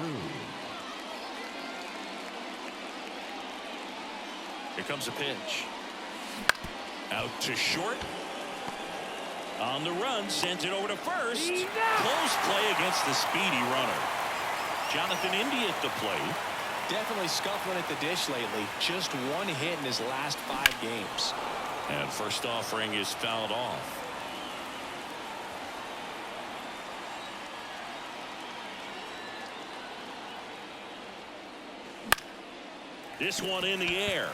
through. Here comes a pitch. Out to short. On the run, sends it over to first. Close play against the speedy runner. Jonathan India at the plate. Definitely scuffling at the dish lately. Just one hit in his last 5 games. And first offering is fouled off. This one in the air.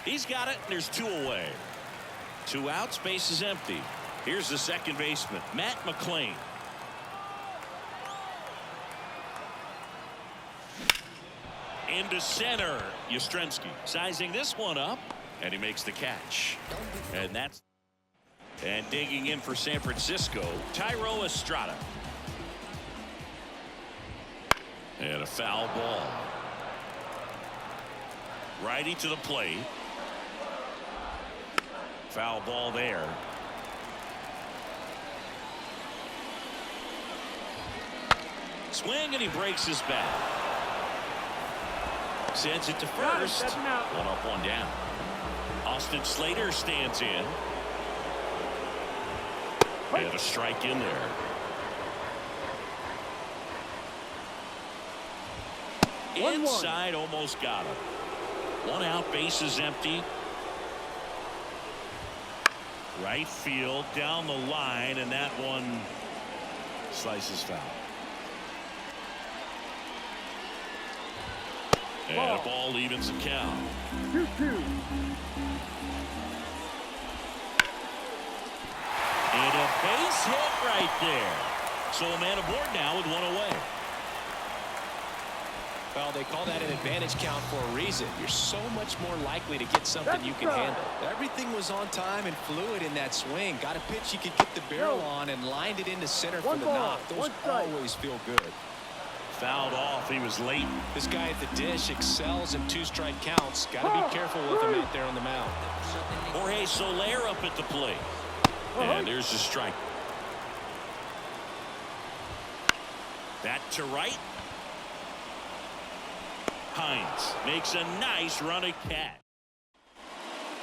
He's got it, and there's 2 away. 2 outs, base is empty. Here's the second baseman, Matt McClain. Into center, Yastrzemski sizing this one up, and he makes the catch. And digging in for San Francisco, Thairo Estrada. And a foul ball. Righty to the plate. Foul ball there. Swing, and he breaks his bat. Sends it to first. 1 up, 1 down. Austin Slater stands in. And a strike in there. Inside, almost got him. 1 out, base is empty. Right field, down the line, and that one slices foul. And a ball evens the count. 2-2. And a base hit right there. So a man aboard now with 1 away. Well, they call that an advantage count for a reason. You're so much more likely to get something you can handle. Everything was on time and fluid in that swing. Got a pitch you could get the barrel on and lined it into center for the knock. Those always feel good. Fouled off. He was late. This guy at the dish excels in 2-strike counts. Got to be careful with him out there on the mound. Jorge Soler up at the plate. And there's the strike. That to right. Hines makes a nice run at catch.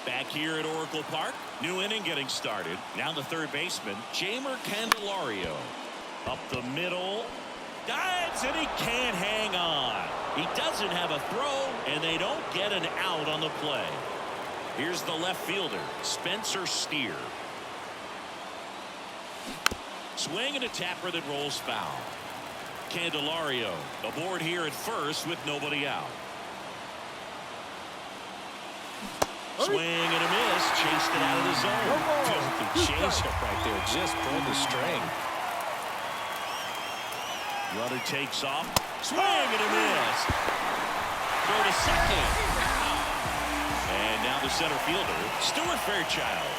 Back here at Oracle Park, new inning getting started. Now the third baseman, Jeimer Candelario. Up the middle. Dives, and he can't hang on. He doesn't have a throw, and they don't get an out on the play. Here's the left fielder, Spencer Steer. Swing and a tapper that rolls foul. Candelario aboard here at first with nobody out. Swing and a miss. Chased it out of the zone. Filthy changeup right there. Just pulled the string. Runner takes off. Swing and a miss. Throw to second. And now the center fielder, Stuart Fairchild.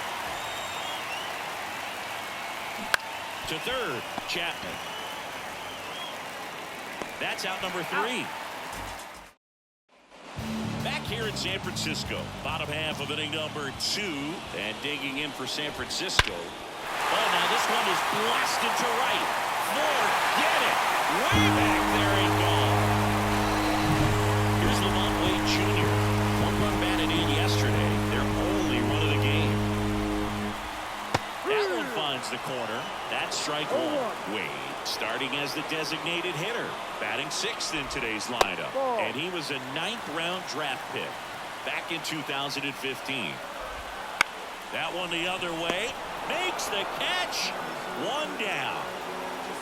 To third, Chapman. That's out number 3. Back here in San Francisco, bottom half of inning number 2, and digging in for San Francisco. Oh, now this one is blasted to right. Forget it. Way back there and gone. Here's Lamont Wade Jr. 1 run batted in yesterday. Their only run of the game. That one finds the corner. That's strike 1. Wade starting as the designated hitter, batting 6th in today's lineup, and he was a 9th-round draft pick back in 2015. That one the other way, makes the catch. 1 down.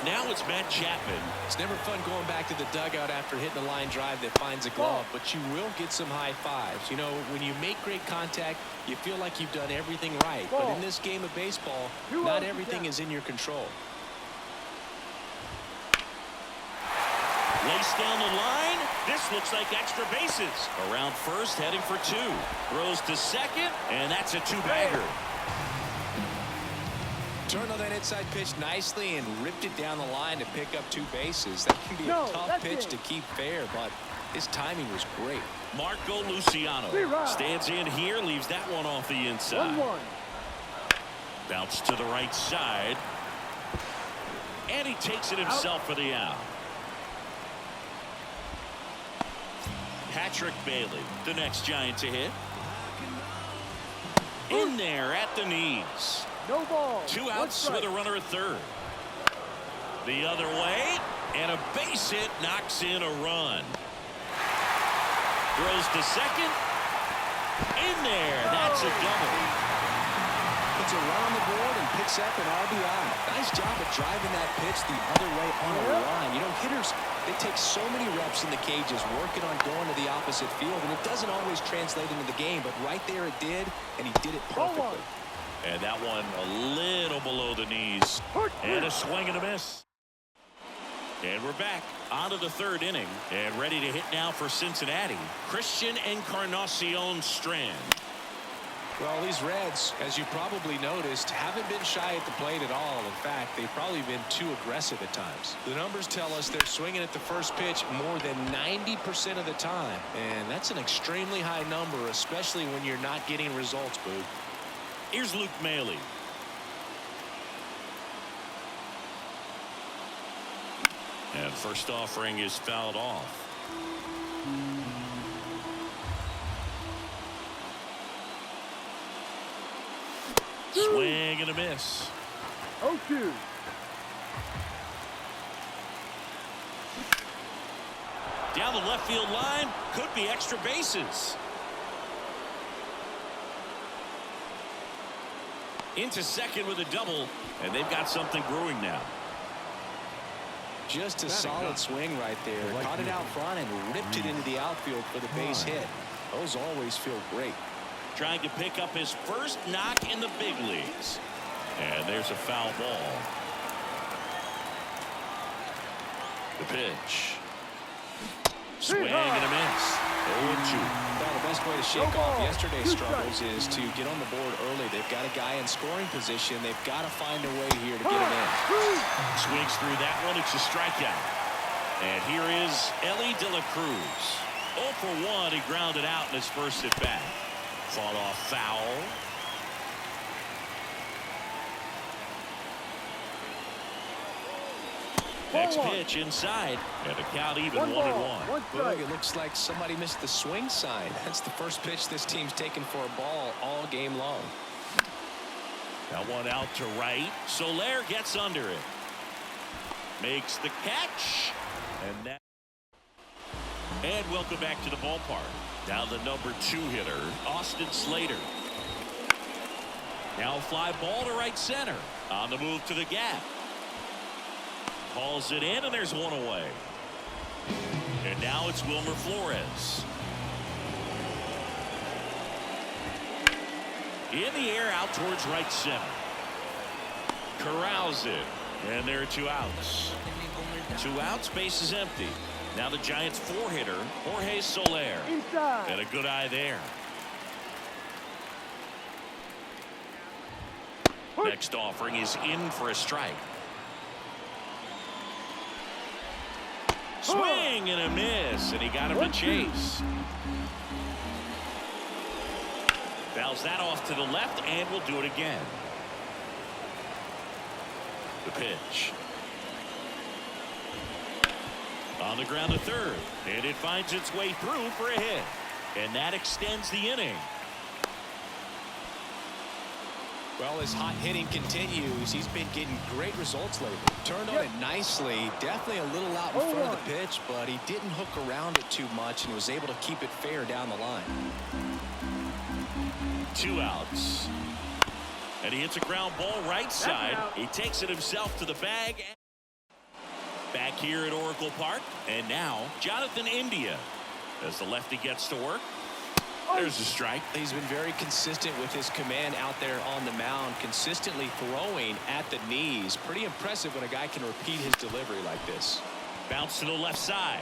Now it's Matt Chapman. It's never fun going back to the dugout after hitting a line drive that finds a glove, but you will get some high fives. You know, when you make great contact, you feel like you've done everything right. But in this game of baseball, not everything is in your control. Laced down the line. This looks like extra bases. Around first, heading for 2. Throws to second, and that's a 2-bagger. Turned on that inside pitch nicely and ripped it down the line to pick up 2 bases. That can be a tough pitch to keep fair, but his timing was great. Marco Luciano stands in here, leaves that one off the inside. 1-1. Bounce to the right side. And he takes it himself for the out. Patrick Bailey, the next Giant to hit. In there at the knees. No ball. 2 outs with a runner at third. The other way, and a base hit knocks in a run. Throws to second. In there, that's a double. Puts a run on the board and picks up an RBI. Nice job of driving that pitch the other way on a line. You know, hitters, they take so many reps in the cages working on going to the opposite field, and it doesn't always translate into the game, but right there it did, and he did it perfectly. And that one a little below the knees. And a swing and a miss. And we're back onto the third inning and ready to hit now for Cincinnati. Christian Encarnacion Strand. Well, these Reds, as you probably noticed, haven't been shy at the plate at all. In fact, they've probably been too aggressive at times. The numbers tell us they're swinging at the first pitch more than 90% of the time. And that's an extremely high number, especially when you're not getting results, Boog. Here's Luke Maile. And first offering is fouled off. Swing and a miss. 0-2. Down the left field line. Could be extra bases. Into second with a double. And they've got something brewing now. Just a solid swing right there. Caught it out front and ripped it into the outfield for the base hit. Those always feel great. Trying to pick up his first knock in the big leagues. And there's a foul ball. The pitch. Swing and a miss. 0-2. Well, the best way to shake off yesterday's struggles is to get on the board early. They've got a guy in scoring position. They've got to find a way here to get him in. Swings through that one. It's a strikeout. And here is Ellie De La Cruz. 0 for 1. He grounded out in his first at bat. Fought off foul. Next pitch inside, and a count even 1-1. It looks like somebody missed the swing sign. That's the first pitch this team's taken for a ball all game long. That one out to right. Soler gets under it. Makes the catch. And welcome back to the ballpark. Now the number 2 hitter, Austin Slater. Now a fly ball to right center. On the move to the gap. Calls it in, and there's one away. And now it's Wilmer Flores. In the air out towards right center. Corrals it. And there are 2 outs. 2 outs, base is empty. Now the Giants 4-hitter, Jorge Soler. And a good eye there. Next offering is in for a strike. Swing and a miss, and he got him to chase. Fouls that off to the left, and will do it again. The pitch. On the ground to third, and it finds its way through for a hit. And that extends the inning. Well, his hot hitting continues. He's been getting great results lately. Turned on it nicely. Definitely a little out in front of the pitch, but he didn't hook around it too much and was able to keep it fair down the line. 2 outs. And he hits a ground ball right side. He takes it himself to the bag. Back here at Oracle Park. And now Jonathan India as the lefty gets to work. There's a strike. He's been very consistent with his command out there on the mound, consistently throwing at the knees. Pretty impressive when a guy can repeat his delivery like this. Bounce to the left side.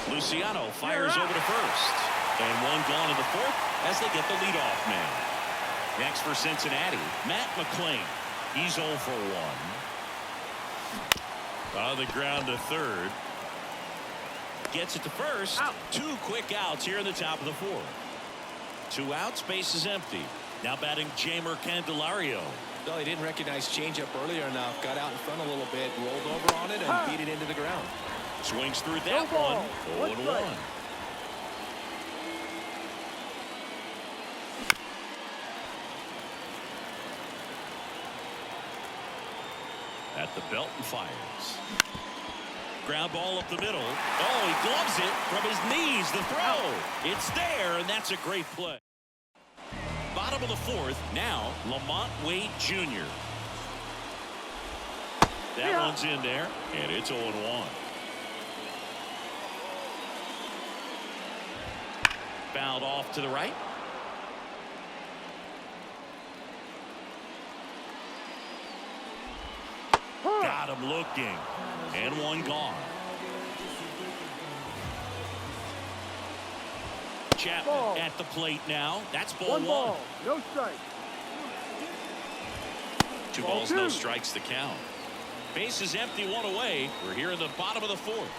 Luciano fires over to first. And one gone in the 4th as they get the leadoff man. Next for Cincinnati, Matt McClain. He's 0 for 1. On the ground to third. Gets it to first. Out. 2 quick outs here in the top of the 4th. 2 outs, base is empty. Now batting Jeimer Candelario, Well, he didn't recognize changeup earlier enough. Got out in front a little bit, rolled over on it, and beat it into the ground. Swings through that No one. ball. 0-1. At the belt and fires. Ground ball up the middle. Oh, he gloves it from his knees. The throw. It's there, and that's a great play. Bottom of the fourth. Now, Lamont Wade Jr. That one's in there, and it's 0-1. Fouled off to the right. Got him looking. And one gone. Chapman at the plate now. That's ball one. Ball. No strike. Two balls, no strikes to count. Base is empty, one away. We're here in the bottom of the fourth.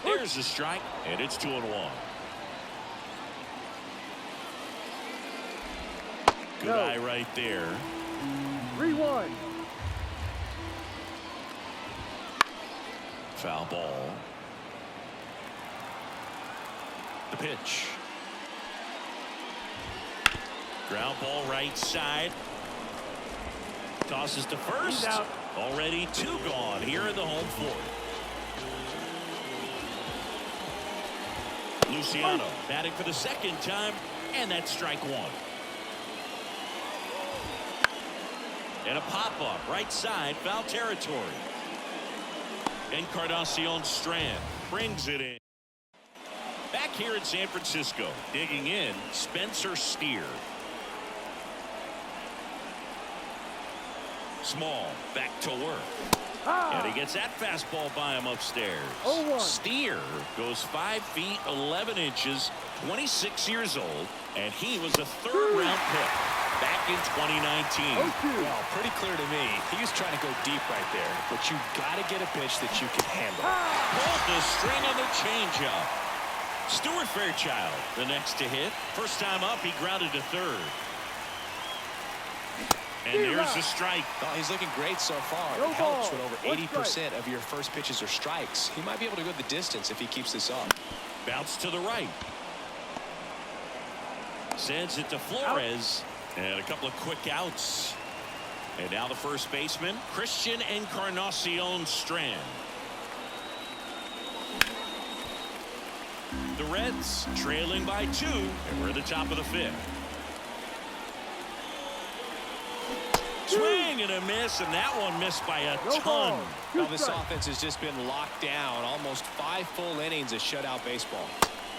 There's the strike, and it's 2-1. Good eye right there. 3-1. Foul ball. The pitch. Ground ball right side. Tosses to first. Already two gone here in the home fourth. Luciano batting for the second time, and that's strike one. And a pop-up right side, foul territory. Encarnacion Strand brings it in. Back here in San Francisco, digging in, Spencer Steer. Small, back to work. And he gets that fastball by him upstairs. Steer goes 5 feet 11 inches, 26 years old, and he was a third-round pick back in 2019. Well, pretty clear to me. He was trying to go deep right there, but you got to get a pitch that you can handle. Pulled the string on the changeup. Stuart Fairchild, the next to hit. First time up, he grounded to third. And there's a strike. Oh, he's looking great so far. It helps when over 80% of your first pitches are strikes. He might be able to go the distance if he keeps this up. Bounce to the right. Sends it to Flores. And a couple of quick outs. And now the first baseman, Christian Encarnacion Strand. The Reds trailing by 2, and we're at the top of the fifth. Swing and a miss, and that one missed by a ton. Well, this offense has just been locked down. Almost 5 full innings of shutout baseball.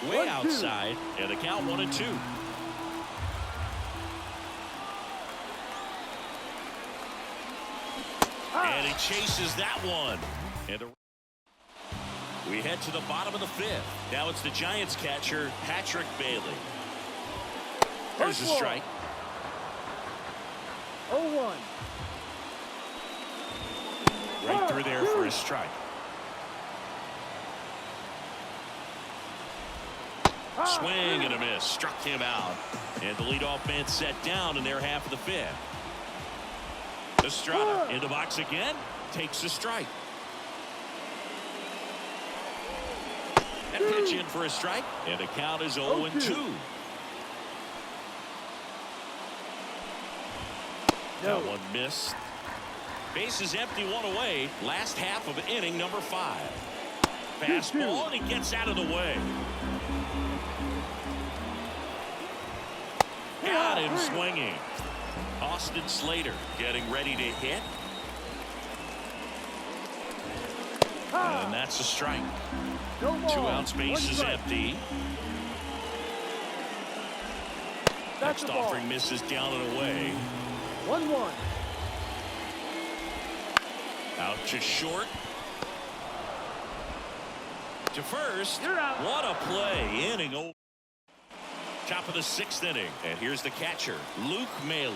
Way outside, and the count 1-2. And he chases that one. And we head to the bottom of the fifth. Now it's the Giants catcher, Patrick Bailey. There's a strike. 0-1. Right through there for a strike. Swing and a miss. Struck him out. And the leadoff man set down in their half of the fifth. Estrada in the box again. Takes a strike. And pitch in for a strike. And the count is 0-2. That one missed. Base is empty, one away. Last half of inning number 5. Fastball, and he gets out of the way. Got him swinging. Austin Slater getting ready to hit. And that's a strike. 2 outs, base is empty. Next offering misses down and away. 1-1. Out to short. To first. What a play. Inning over. Top of the 6th inning. And here's the catcher, Luke Maile.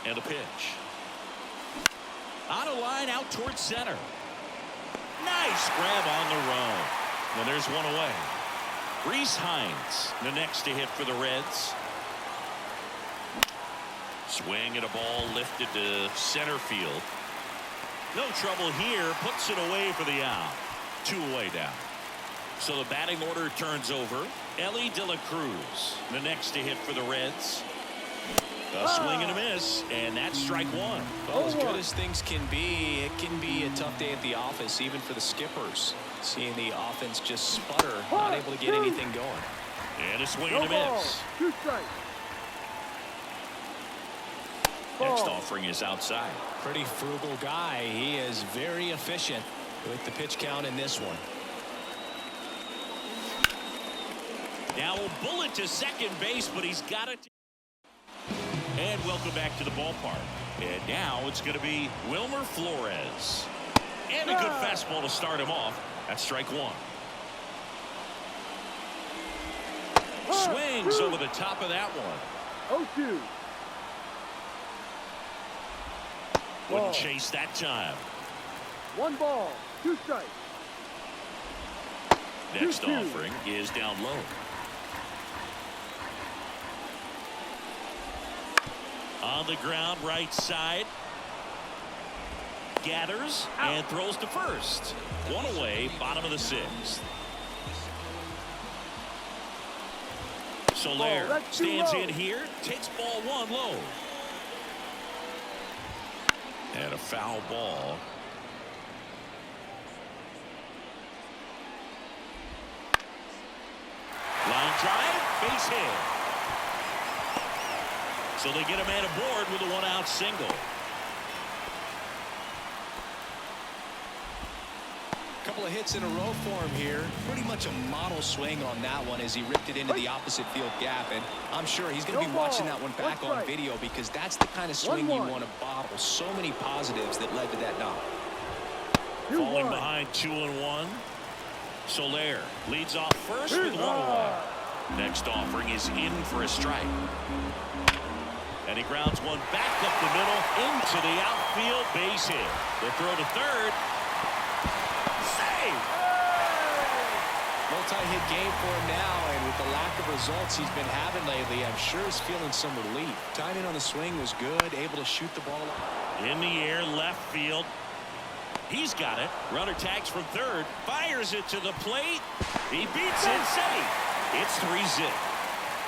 And a pitch. On a line out towards center. Nice grab on the run. And there's one away. Reese Hines, the next to hit for the Reds. Swing and a ball lifted to center field. No trouble here. Puts it away for the out. 2 away now. So the batting order turns over. Ellie De La Cruz, the next to hit for the Reds. A swing and a miss, and that's strike 1. Well, as good as things can be, it can be a tough day at the office, even for the skippers. Seeing the offense just sputter, not able to get anything going. And a swing and a miss. 2 strikes. Next offering is outside. Pretty frugal guy. He is very efficient with the pitch count in this one. Now a bullet to second base, but he's got it. And welcome back to the ballpark. And now it's going to be Wilmer Flores. And a good fastball to start him off. That's strike 1. Swings over the top of that one. 0-2. Wouldn't chase that time. 1 ball, 2 strikes. Next offering is down low. On the ground, right side. Gathers and throws to first. 1 away, bottom of the 6th. Soler stands in here, takes ball 1 low. And a foul ball. Line drive, base hit. So they get a man aboard with a 1-out single. Couple of hits in a row for him here. Pretty much a model swing on that one as he ripped it into the opposite field gap. And I'm sure he's going to be watching that one back on video because that's the kind of swing you want to bottle. So many positives that led to that knock. Falling behind 2-1. Soler leads off first with 1-1. Next offering is in for a strike. And he grounds one back up the middle into the outfield, base hit. The throw to third. Save! Multi-hit game for him now, and with the lack of results he's been having lately, I'm sure he's feeling some relief. Timing on the swing was good, able to shoot the ball in the air, left field. He's got it. Runner tags from third, fires it to the plate. He beats it, safe. It's 3-zip.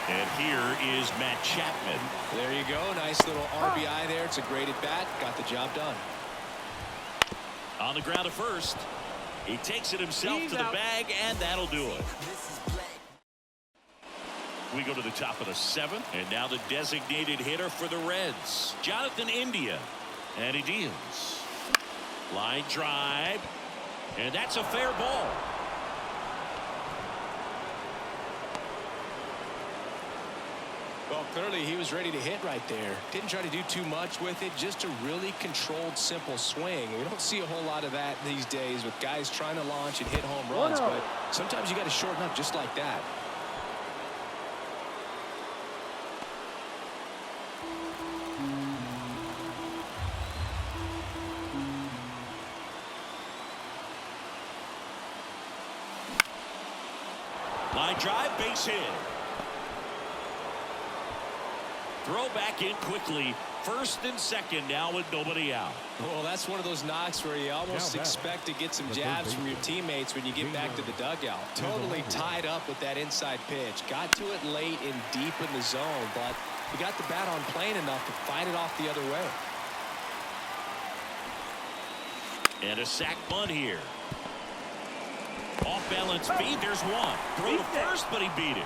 And here is Matt Chapman. There you go. Nice little RBI there. It's a great at bat. Got the job done. On the ground at first. He takes it himself to the bag, and that'll do it. We go to the top of the 7th, and now the designated hitter for the Reds, Jonathan India. And he deals. Line drive. And that's a fair ball. Well, clearly he was ready to hit right there. Didn't try to do too much with it. Just a really controlled, simple swing. We don't see a whole lot of that these days with guys trying to launch and hit home runs. But sometimes you got to shorten up just like that. Line drive, base hit. Throw back in quickly. First and second now with nobody out. Well, that's one of those knocks where you almost expect to get some jabs from your teammates when you get back to the dugout. Totally tied up with that inside pitch. Got to it late and deep in the zone, but he got the bat on plane enough to fight it off the other way. And a sac bunt here. Off balance feed. There's one. Throw to first, but he beat it.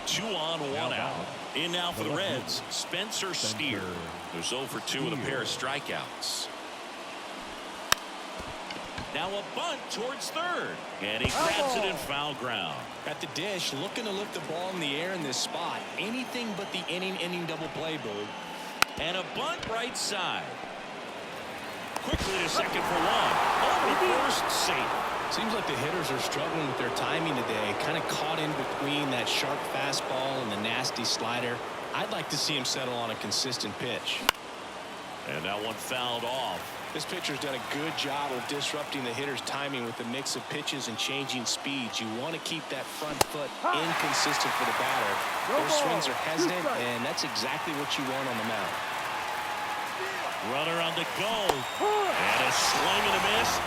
Two on, one out. In now for the Reds, Spencer Steer. There's 0 for 2 with a pair of strikeouts. Now a bunt towards third. And he grabs it in foul ground. At the dish, looking to lift the ball in the air in this spot. Anything but the inning double play, Boo. And a bunt right side. Quickly to second for one. Over first safe. Seems like the hitters are struggling with their timing today, kind of caught in between that sharp fastball and the nasty slider. I'd like to see him settle on a consistent pitch. And that one fouled off. This pitcher's done a good job of disrupting the hitter's timing with the mix of pitches and changing speeds. You want to keep that front foot inconsistent for the batter. Those swings are hesitant, and that's exactly what you want on the mound. Runner on the go. And a swing and a miss.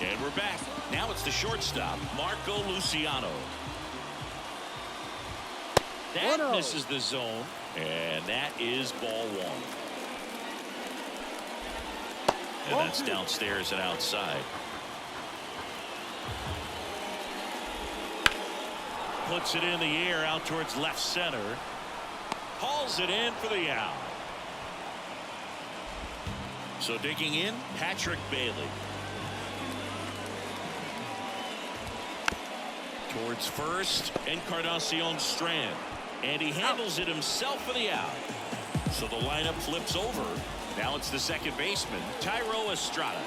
And we're back. Now it's the shortstop, Marco Luciano. That 1-0. misses the zone, and that is ball one. And that's downstairs and outside. Puts it in the air out towards left center. Hauls it in for the out. So digging in, Patrick Bailey. Towards first, Encarnacion Strand. And he handles it himself for the out. So the lineup flips over. Now it's the second baseman, Tyro Estrada.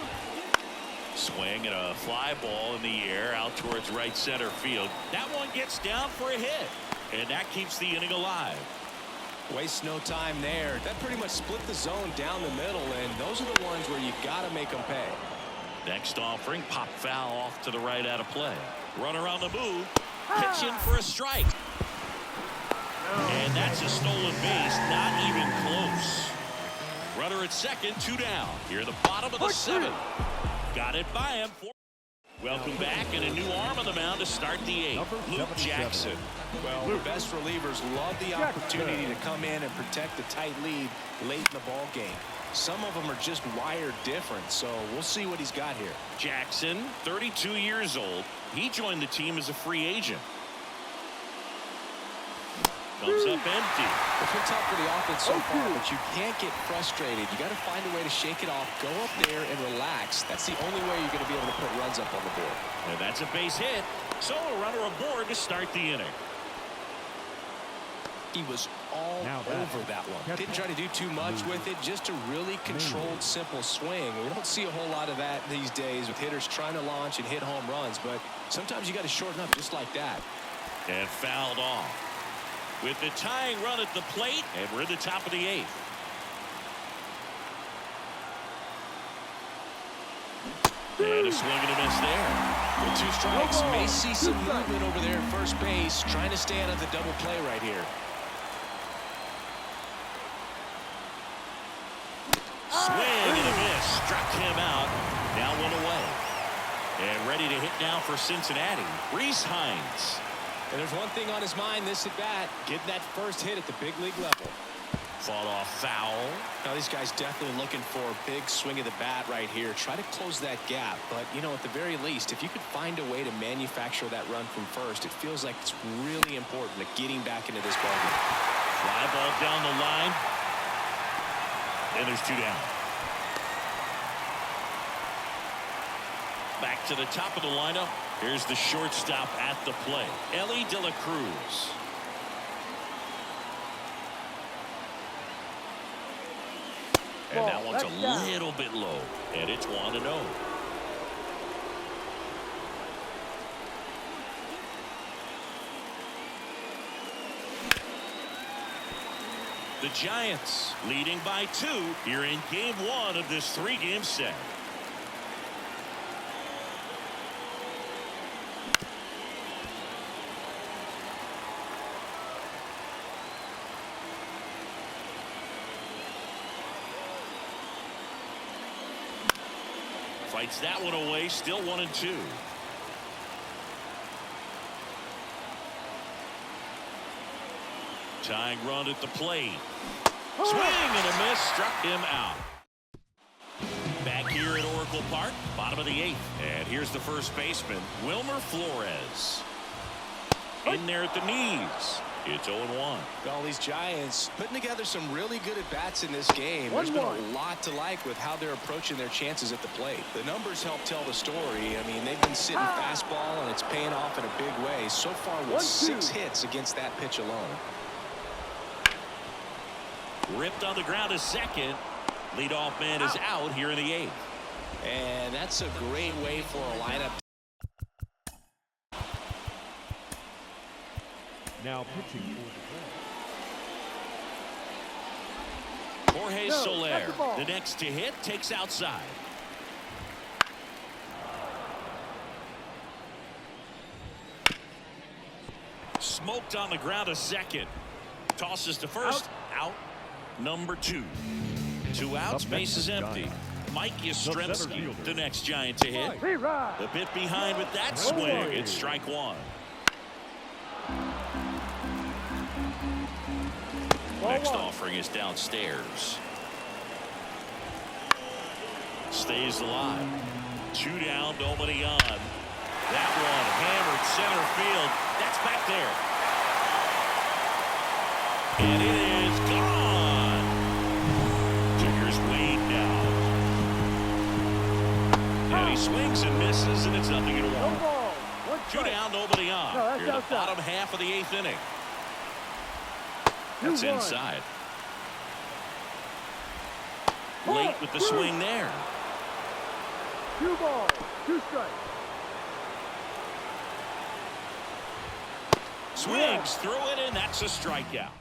Swing and a fly ball in the air out towards right center field. That one gets down for a hit. And that keeps the inning alive. Waste no time there. That pretty much split the zone down the middle, and those are the ones where you got to make them pay. Next offering, pop foul off to the right out of play. Runner on the move, pitch in for a strike. And that's a stolen base, not even close. Runner at second, 2 down. Here at the bottom of the 7th. Got it by him. Welcome back, and a new arm on the mound to start the 8th. Luke Jackson. Well, the best relievers love the opportunity to come in and protect a tight lead late in the ball game. Some of them are just wired different, so we'll see what he's got here. Jackson, 32 years old. He joined the team as a free agent. Comes up empty. It's been tough for the offense so far, but you can't get frustrated. You got to find a way to shake it off, go up there and relax. That's the only way you're going to be able to put runs up on the board. And that's a base hit. So a runner aboard to start the inning. He was all over that one. Didn't try to do too much with it, just a really controlled, simple swing. We don't see a whole lot of that these days with hitters trying to launch and hit home runs, but sometimes you got to shorten up just like that. And fouled off. With the tying run at the plate, and we're at the top of the 8th. And a swing and a miss there. With 2 strikes, may see some movement over there at first base, trying to stay out of the double play right here. Swing and a miss. Struck him out. Now 1 away. And ready to hit now for Cincinnati, Rhys Hines. And there's one thing on his mind this at bat, getting that first hit at the big league level. Fought off foul. Now these guys definitely looking for a big swing of the bat right here. Try to close that gap. But, you know, at the very least, if you could find a way to manufacture that run from first, it feels like it's really important to getting back into this ballgame. Fly ball down the line. And there's 2 down. Back to the top of the lineup. Here's the shortstop at the plate, Ellie De La Cruz. And that one's a little bit low, and it's 1-0. The Giants leading by 2 here in game 1 of this 3-game set. Fights that one away, still 1-2. Tying run at the plate. Swing and a miss, struck him out. Back here at Oracle Park, bottom of the 8th. And here's the first baseman, Wilmer Flores. In there at the knees. It's 0-1. Well, these Giants putting together some really good at-bats in this game. There's been a lot to like with how they're approaching their chances at the plate. The numbers help tell the story. I mean, they've been sitting fastball, and it's paying off in a big way. So far with 6 hits against that pitch alone. Ripped on the ground to second. Leadoff man is out here in the 8th. And that's a great way for a lineup. Now pitching for Jorge Soler, the next to hit, takes outside. Smoked on the ground to second. Tosses to first. Out. Number 2. 2 outs. Base is empty. Mike Yastrzemski, the next Giant to hit. A bit behind with that swing. It's strike 1. Next offering is downstairs. Stays alive. 2 down, nobody on. That one hammered center field. That's back there. And it is gone. Tigers way down. And he swings and misses, and it's 0-1. 2 down, nobody on. Here in the bottom half of the 8th inning. That's inside. Late with the swing there. 2 balls, 2 strikes. Swings through it, and that's a strikeout.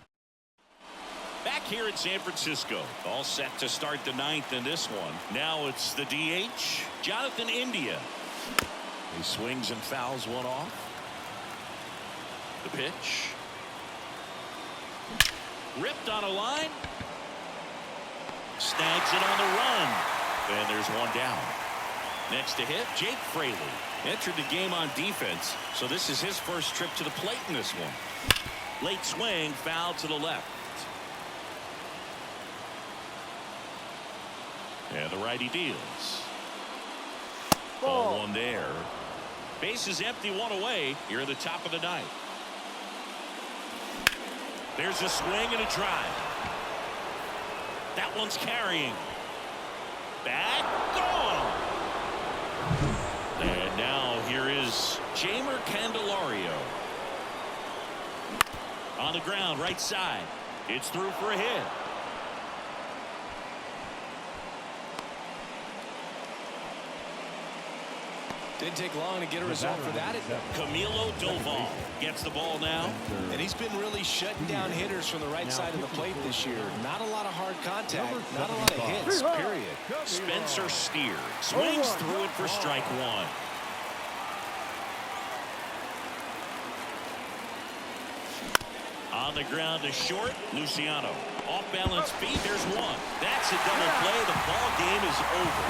Back here in San Francisco, all set to start the 9th in this one. Now it's the DH, Jonathan India. He swings and fouls one off. The pitch. Ripped on a line. Snags it on the run. And there's 1 down. Next to hit, Jake Fraley. Entered the game on defense, so this is his first trip to the plate in this one. Late swing, foul to the left. And the righty deals. Ball 1 there. Base is empty, 1 away here at the top of the 9th. There's a swing and a drive. That one's carrying. Back, gone. And now here is Jeimer Candelario. On the ground, right side. It's through for a hit. Didn't take long to get a result for that. Camilo Doval gets the ball now. And he's been really shutting down hitters from the right side of the plate this year. Not a lot of hard contact, not a lot of hits, period. Spencer Steer swings through it for strike 1. On the ground to short, Luciano. Off balance feet, there's 1. That's a double play. The ball game is over.